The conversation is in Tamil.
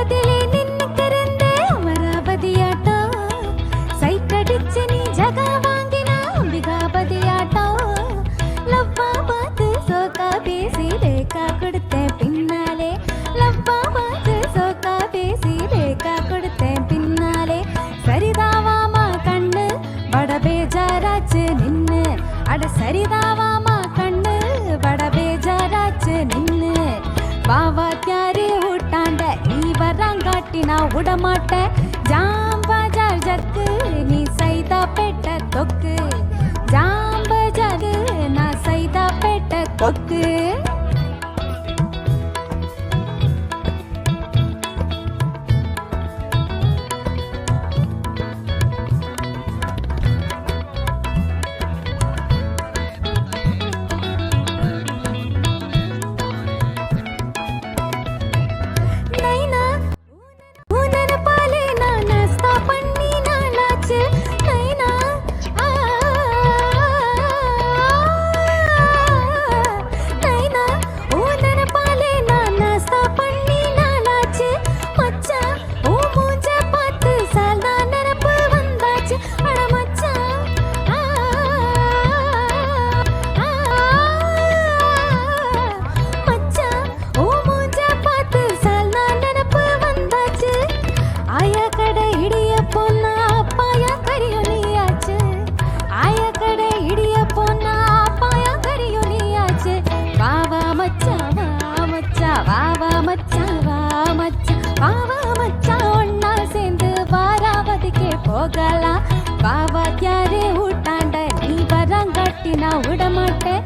பதிலே நின்னு கரந்த அமராவதியாட்டம் சைட் அடிச்சு நீ ஜகா வாங்கினா அம்பிகாபதியாட்டம் லவ்வா பார்த்து சோக்கா பேசி ரேக்கா கொடுத்தேன் பின்னாலே லவ்வா பார்த்து சோக்கா பேசி ரேக்கா கொடுத்தேன் பின்னாலே சரிதாவாமா கண்ணு பட பேஜாராச்சு நின்னு அட சரிதாவாமா கண்ணு பட பேஜாராச்சு நின்னு பாவா தியாரு ஊட்டாண்ட நீ வராங்காட்டி நான் விடமாட்டேன் ஜாம்பஜார் ஜக்கு நீ சைதா பெட்ட தொக்கு ஜாம்பஜாரு நான் சைதா பெட்ட தொக்கு போகலாம் பாவா தியாரு ஊட்டாண்ட நீ வராங்காட்டி நான் விடமாட்டேன்